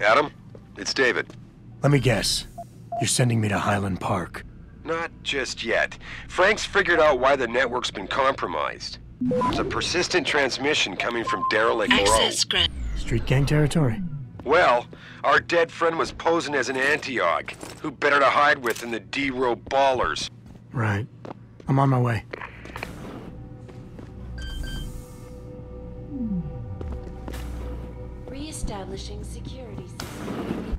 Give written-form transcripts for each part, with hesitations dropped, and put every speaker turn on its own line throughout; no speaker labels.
Adam, it's David.
Let me guess. You're sending me to Highland Park.
Not just yet. Frank's figured out why the network's been compromised. There's a persistent transmission coming from Derelict.
Access granted.
Street gang territory?
Well, our dead friend was posing as an anti-aug. Who better to hide with than the D-Row ballers?
Right. I'm on my way.
Re-establishing security system.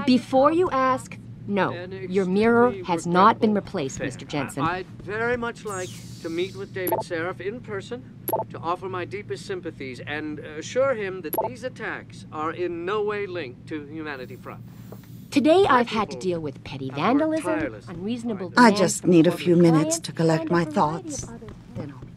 Before you ask, no, your mirror has not been replaced, Mr. Jensen.
I'd very much like to meet with David Seraph in person, to offer my deepest sympathies and assure him that these attacks are in no way linked to Humanity Front.
Today I've had to deal with petty vandalism, unreasonable
I
demands
just
from
need a
corporate
few minutes
clients,
to collect
and
my
a variety
thoughts.
of other- Then I'll be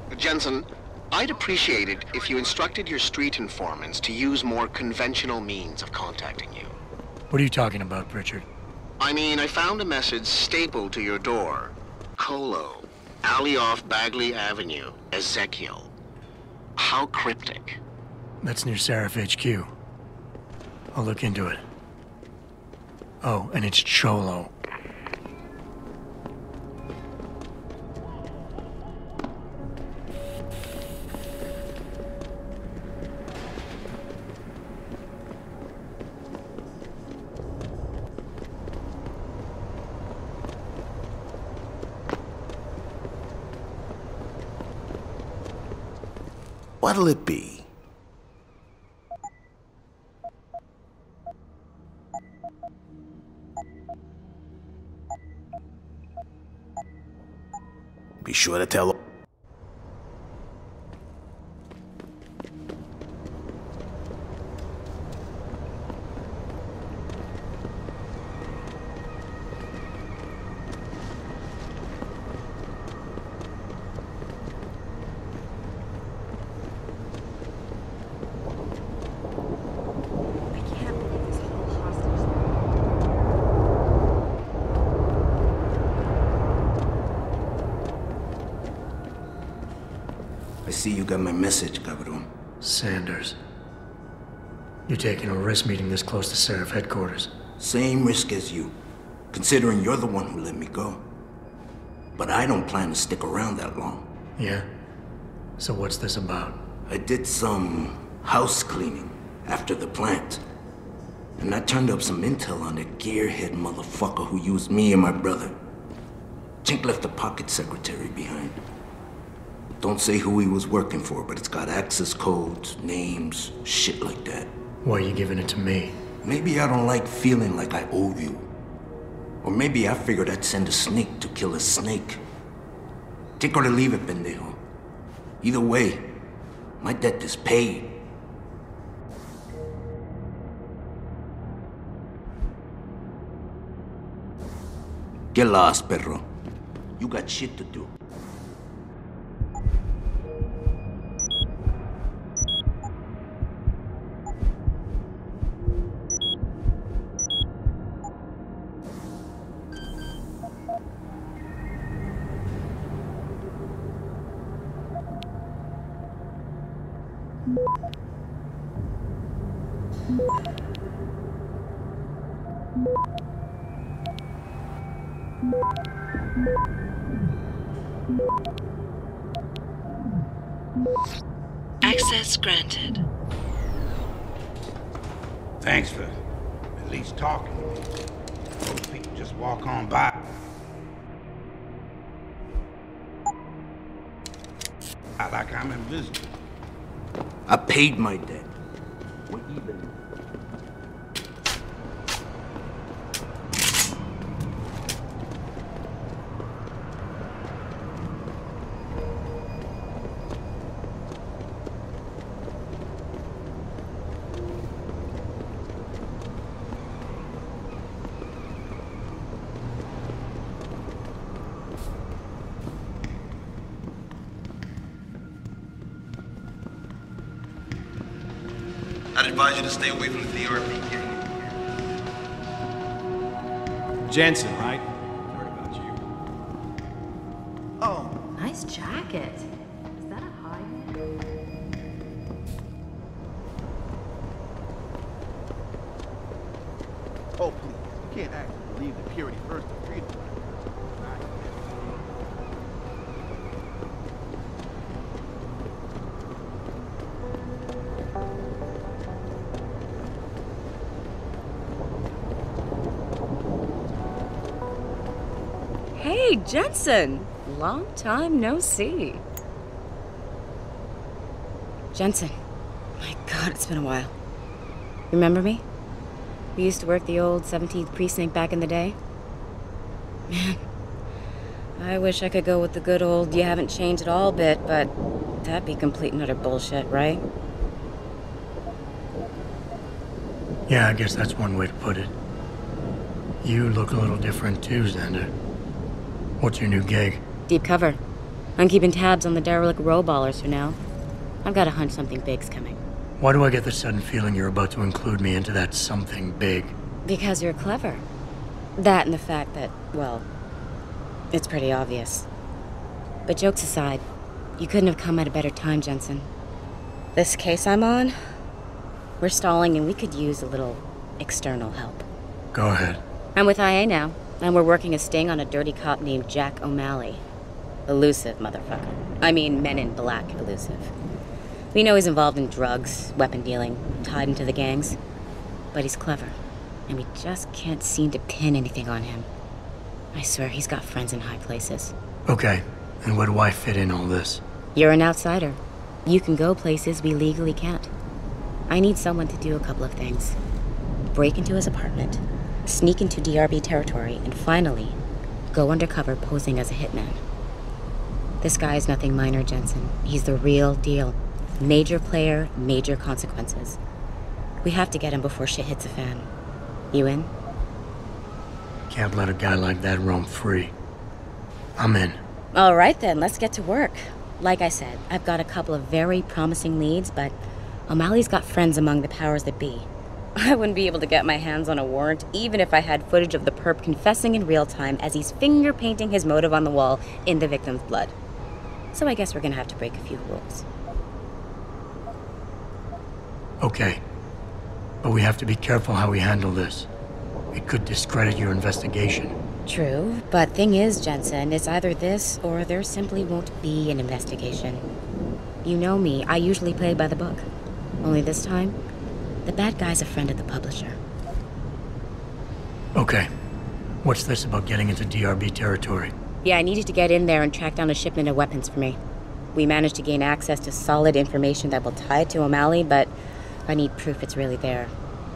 gone.
Jensen, I'd appreciate it if you instructed your street informants to use more conventional means of contacting you.
What are you talking about, Pritchard?
I mean, I found a message stapled to your door. Colo, alley off Bagley Avenue, Ezekiel. How cryptic.
That's near Seraph HQ. I'll look into it. Oh, and it's Cholo.
What'll it be? Be sure to tell. I see you got my message, cabrón.
Sanders. You're taking a risk meeting this close to Seraph headquarters.
Same risk as you, considering you're the one who let me go. But I don't plan to stick around that long.
Yeah? So what's this about?
I did some house cleaning after the plant. And I turned up some intel on that gearhead motherfucker who used me and my brother. Chink left the pocket secretary behind. Don't say who he was working for, but it's got access codes, names, shit like that.
Why are you giving it to me?
Maybe I don't like feeling like I owe you. Or maybe I figured I'd send a snake to kill a snake. Take or to leave it, pendejo. Either way, my debt is paid. Get lost, perro. You got shit to do.
Access granted.
Thanks for at least talking to me. Most people just walk on by. Like I'm invisible.
I paid my debt. We're even.
I'd advise you to stay away from the DRB gang.
Jensen, right? Heard about you.
Oh. Nice jacket. Is that a high?
Oh, please. You can't actually believe the purity first of freedom.
Hey, Jensen! Long time no see. Jensen. My God, it's been a while. Remember me? We used to work the old 17th precinct back in the day. Man, I wish I could go with the good old you haven't changed at all bit, but that'd be complete and utter bullshit, right?
Yeah, I guess that's one way to put it. You look a little different too, Xander. What's your new gig?
Deep cover. I'm keeping tabs on the derelict row-ballers for now. I've got a hunch something big's coming.
Why do I get the sudden feeling you're about to include me into that something big?
Because you're clever. That and the fact that, well, it's pretty obvious. But jokes aside, you couldn't have come at a better time, Jensen. This case I'm on, we're stalling and we could use a little external help.
Go ahead.
I'm with IA now, and we're working a sting on a dirty cop named Jack O'Malley. Elusive motherfucker. I mean, Men in Black elusive. We know he's involved in drugs, weapon dealing, tied into the gangs. But he's clever, and we just can't seem to pin anything on him. I swear he's got friends in high places.
Okay, and where do I fit in all this?
You're an outsider. You can go places we legally can't. I need someone to do a couple of things. Break into his apartment, sneak into DRB territory, and finally, go undercover posing as a hitman. This guy is nothing minor, Jensen. He's the real deal. Major player, major consequences. We have to get him before shit hits the fan. You in?
Can't let a guy like that roam free. I'm in.
All right then, let's get to work. Like I said, I've got a couple of very promising leads, but O'Malley's got friends among the powers that be. I wouldn't be able to get my hands on a warrant, even if I had footage of the perp confessing in real time as he's finger painting his motive on the wall in the victim's blood. So I guess we're gonna have to break a few rules.
Okay. But we have to be careful how we handle this. It could discredit your investigation.
True, but thing is, Jensen, it's either this or there simply won't be an investigation. You know me, I usually play by the book. Only this time, the bad guy's a friend of the publisher.
Okay. What's this about getting into DRB territory?
Yeah, I needed to get in there and track down a shipment of weapons for me. We managed to gain access to solid information that will tie it to O'Malley, but I need proof it's really there.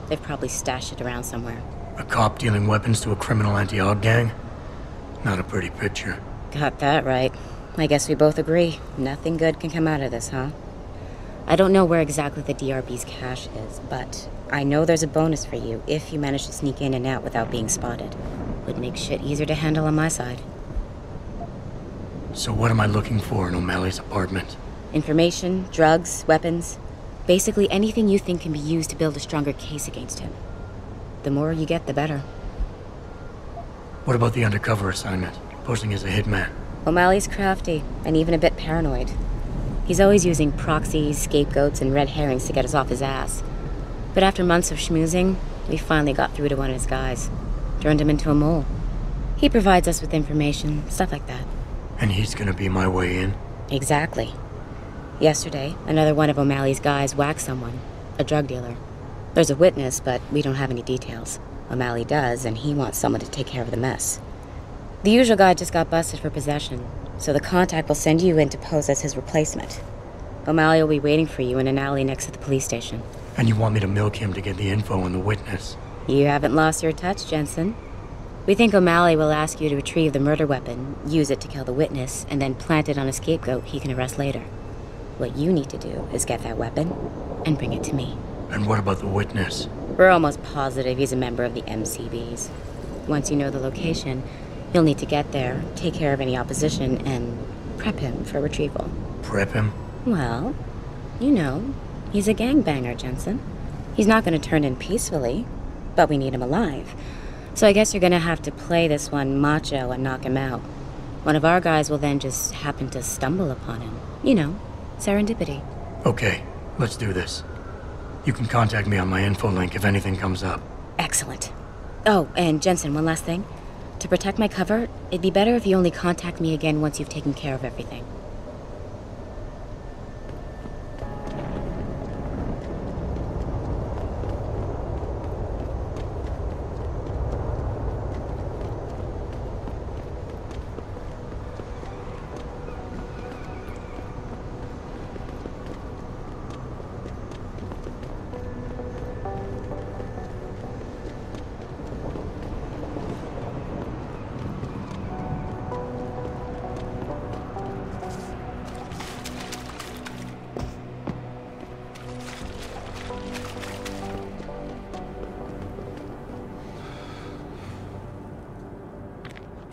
They've probably stashed it around somewhere.
A cop dealing weapons to a criminal anti-aug gang? Not a pretty picture.
Got that right. I guess we both agree. Nothing good can come out of this, huh? I don't know where exactly the DRB's cache is, but I know there's a bonus for you if you manage to sneak in and out without being spotted. Would make shit easier to handle on my side.
So what am I looking for in O'Malley's apartment?
Information, drugs, weapons. Basically anything you think can be used to build a stronger case against him. The more you get, the better.
What about the undercover assignment? Posing as a hitman?
O'Malley's crafty, and even a bit paranoid. He's always using proxies, scapegoats, and red herrings to get us off his ass. But after months of schmoozing, we finally got through to one of his guys. Turned him into a mole. He provides us with information, stuff like that.
And he's gonna be my way in?
Exactly. Yesterday, another one of O'Malley's guys whacked someone, a drug dealer. There's a witness, but we don't have any details. O'Malley does, and he wants someone to take care of the mess. The usual guy just got busted for possession, so the contact will send you in to pose as his replacement. O'Malley will be waiting for you in an alley next to the police station.
And you want me to milk him to get the info on the witness?
You haven't lost your touch, Jensen. We think O'Malley will ask you to retrieve the murder weapon, use it to kill the witness, and then plant it on a scapegoat he can arrest later. What you need to do is get that weapon and bring it to me.
And what about the witness?
We're almost positive he's a member of the MCBs. Once you know the location, you'll need to get there, take care of any opposition, and prep him for retrieval.
Prep him?
Well, you know, he's a gangbanger, Jensen. He's not going to turn in peacefully, but we need him alive. So I guess you're going to have to play this one macho and knock him out. One of our guys will then just happen to stumble upon him. You know, serendipity.
Okay, let's do this. You can contact me on my info link if anything comes up.
Excellent. Oh, and Jensen, one last thing. To protect my cover, it'd be better if you only contact me again once you've taken care of everything.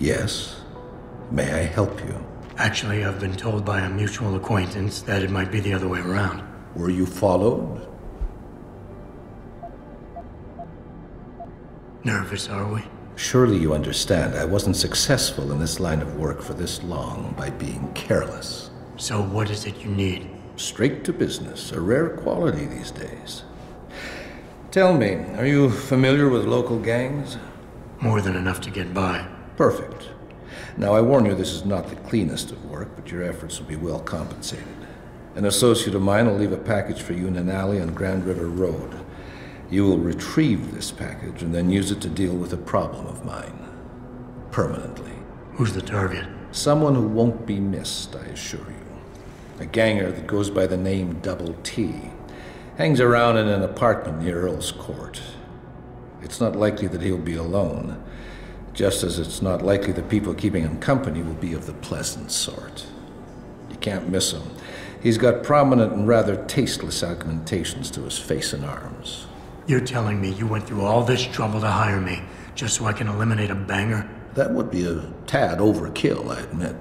Yes. May I help you?
Actually, I've been told by a mutual acquaintance that it might be the other way around.
Were you followed?
Nervous, are we?
Surely you understand I wasn't successful in this line of work for this long by being careless.
So what is it you need?
Straight to business, a rare quality these days. Tell me, are you familiar with local gangs?
More than enough to get by.
Perfect. Now I warn you, this is not the cleanest of work, but your efforts will be well compensated. An associate of mine will leave a package for you in an alley on Grand River Road. You will retrieve this package and then use it to deal with a problem of mine. Permanently.
Who's the target?
Someone who won't be missed, I assure you. A ganger that goes by the name Double T. Hangs around in an apartment near Earl's Court. It's not likely that he'll be alone, just as it's not likely the people keeping him company will be of the pleasant sort. You can't miss him. He's got prominent and rather tasteless augmentations to his face and arms.
You're telling me you went through all this trouble to hire me, just so I can eliminate a banger?
That would be a tad overkill, I admit.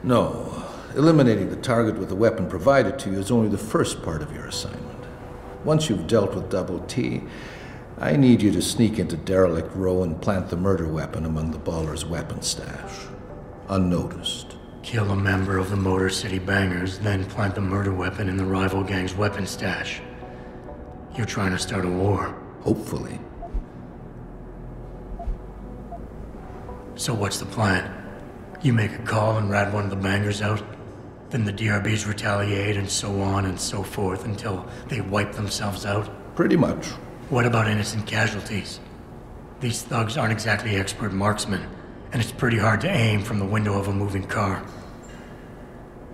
No, eliminating the target with the weapon provided to you is only the first part of your assignment. Once you've dealt with Double T, I need you to sneak into Derelict Row and plant the murder weapon among the Baller's weapon stash. Unnoticed.
Kill a member of the Motor City Bangers, then plant the murder weapon in the rival gang's weapon stash. You're trying to start a war.
Hopefully.
So what's the plan? You make a call and rat one of the Bangers out? Then the DRBs retaliate and so on and so forth until they wipe themselves out?
Pretty much.
What about innocent casualties? These thugs aren't exactly expert marksmen, and it's pretty hard to aim from the window of a moving car.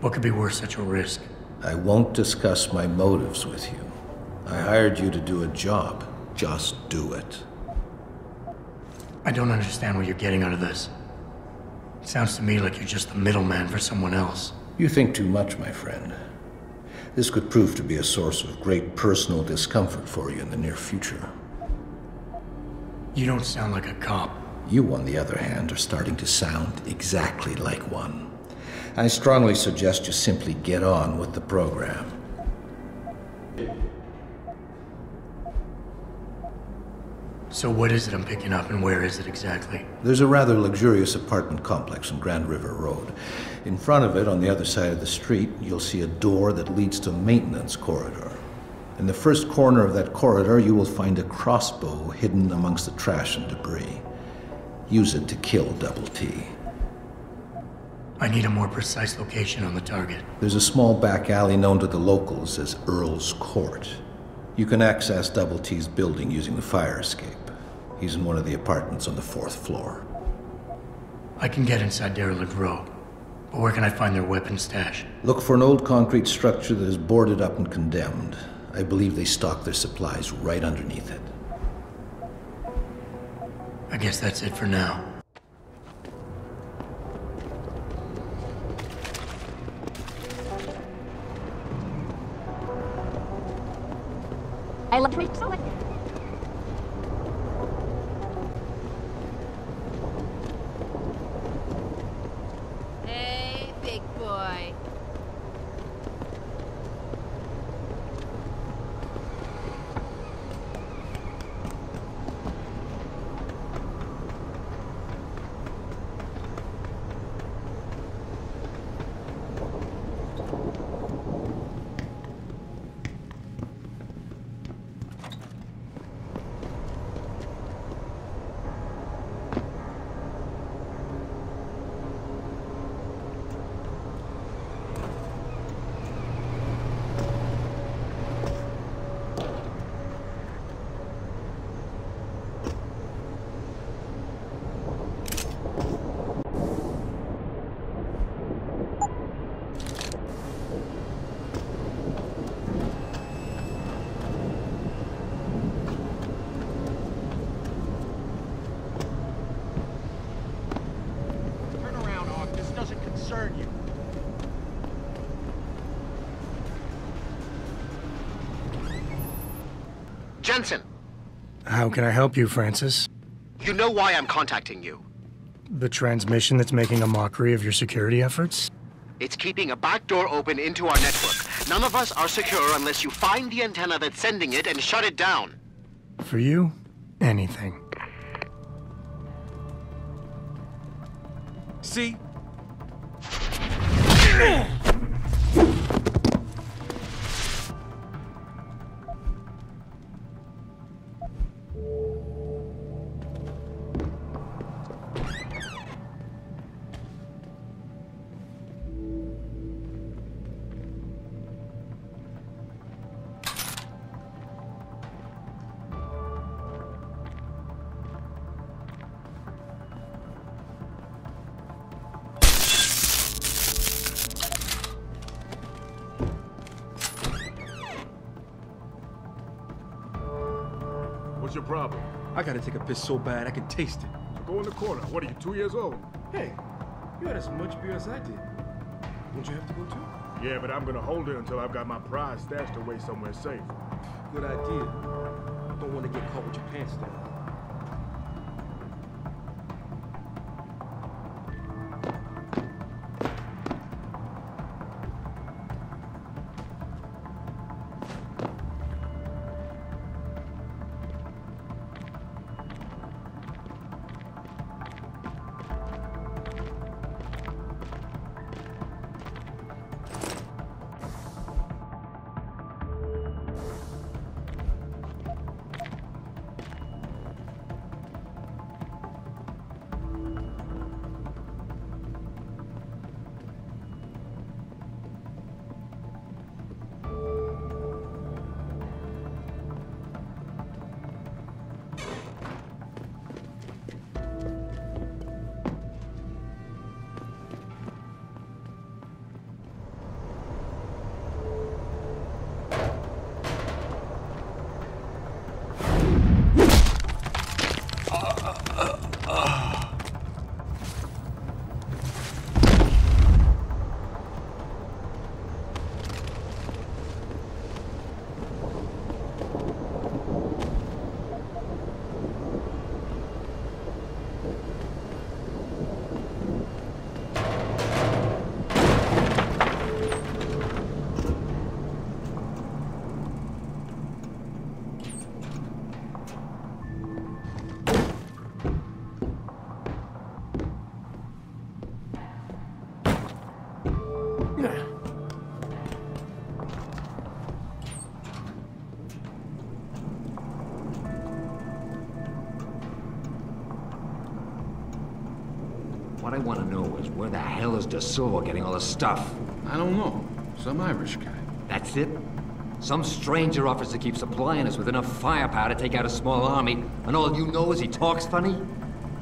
What could be worth such a risk?
I won't discuss my motives with you. I hired you to do a job. Just do it.
I don't understand what you're getting out of this. It sounds to me like you're just the middleman for someone else.
You think too much, my friend. This could prove to be a source of great personal discomfort for you in the near future.
You don't sound like a cop.
You, on the other hand, are starting to sound exactly like one. I strongly suggest you simply get on with the program.
So what is it I'm picking up, and where is it exactly?
There's a rather luxurious apartment complex on Grand River Road. In front of it, on the other side of the street, you'll see a door that leads to a maintenance corridor. In the first corner of that corridor, you will find a crossbow hidden amongst the trash and debris. Use it to kill Double T.
I need a more precise location on the target.
There's a small back alley known to the locals as Earl's Court. You can access Double T's building using the fire escape. He's in one of the apartments on the 4th floor.
I can get inside Derelict Row, but where can I find their weapon stash?
Look for an old concrete structure that is boarded up and condemned. I believe they stock their supplies right underneath it.
I guess that's it for now.
I love to so
Hey, big boy.
Jensen!
How can I help you, Francis?
You know why I'm contacting you.
The transmission that's making a mockery of your security efforts?
It's keeping a back door open into our network. None of us are secure unless you find the antenna that's sending it and shut it down.
For you, anything.
See?
What's your problem?
I gotta take a piss so bad I can taste it.
So go in the corner. What are you, 2 years old?
Hey, you had as much beer as I did. Don't you have to go too?
Yeah, but I'm gonna hold it until I've got my prize stashed away somewhere safe.
Good idea. Don't want to get caught with your pants down.
What I want to know is where the hell is DeSour getting all this stuff?
I don't know. Some Irish guy.
That's it? Some stranger offers to keep supplying us with enough firepower to take out a small army, and all you know is he talks funny?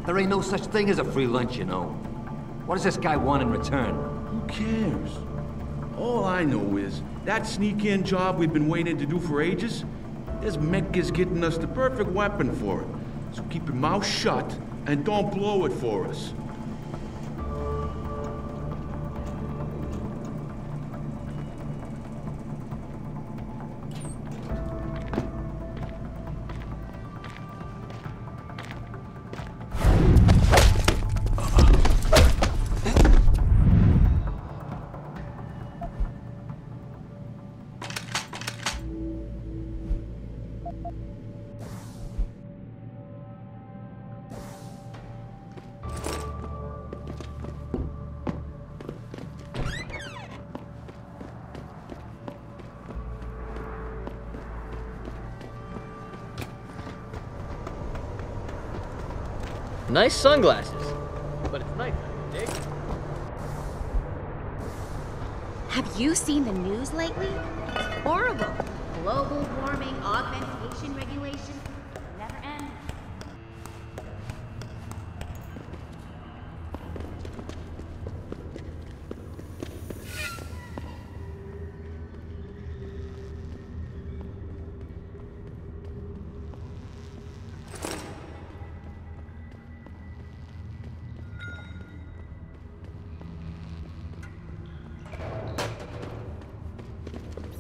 There ain't no such thing as a free lunch, you know. What does this guy want in return?
Who cares? All I know is that sneak-in job we've been waiting to do for ages, this mech is getting us the perfect weapon for it. So keep your mouth shut and don't blow it for us.
Nice sunglasses, but it's nighttime, dig?
Have you seen the news lately? It's horrible. Global warming, augmentation regulations, never end.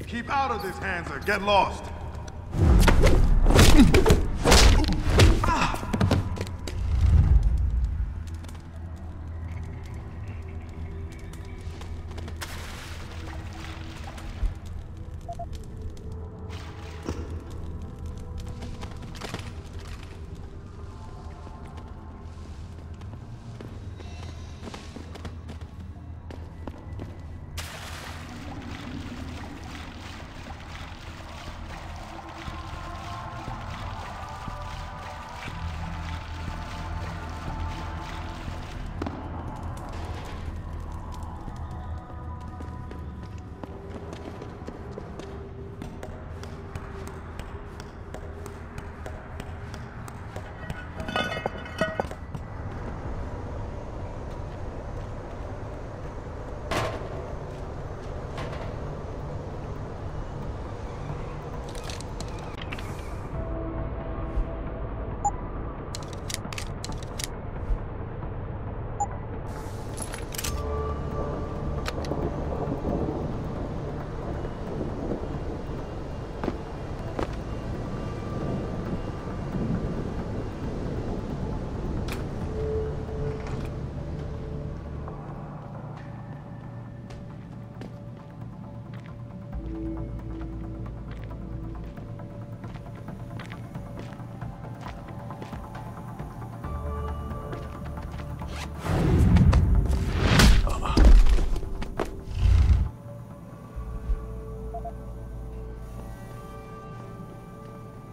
Keep out of this, Hansa. Get lost.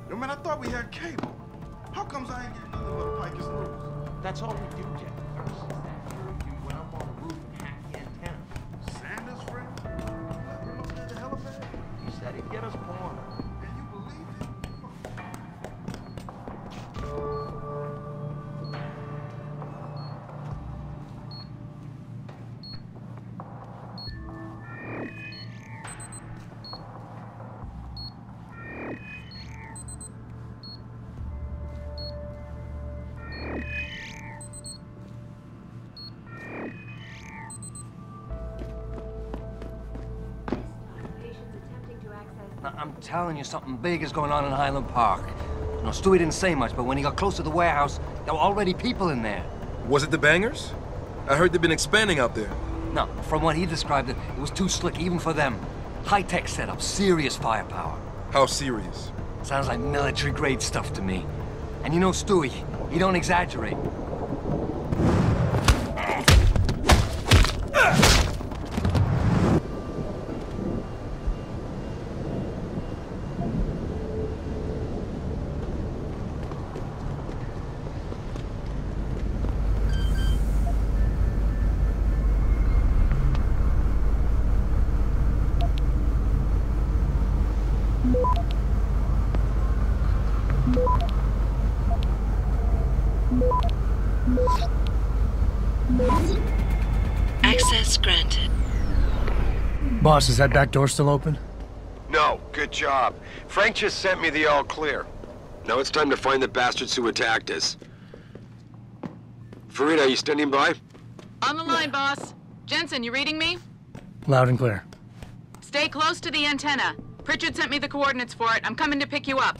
Yo, man, I thought we had cable. How comes I ain't getting nothing but a Picus news?
That's all we do, Jeff. First is that dude went up on the roof and hacked the antenna.
Sanders, friend? That room up there at the helipad?
He said he'd get us born.
And you believed it?
I'm telling you, something big is going on in Highland Park. You know, Stewie didn't say much, but when he got close to the warehouse, there were already people in there.
Was it the bangers? I heard they've been expanding out there.
No, from what he described, it was too slick even for them. High-tech setup, serious firepower.
How serious?
Sounds like military-grade stuff to me. And you know Stewie, he don't exaggerate.
Access granted.
Boss, is that back door still open?
No, good job. Frank just sent me the all clear. Now it's time to find the bastards who attacked us. Farida, are you standing by?
On the line, boss. Jensen, you reading me?
Loud and clear.
Stay close to the antenna. Pritchard sent me the coordinates for it. I'm coming to pick you up.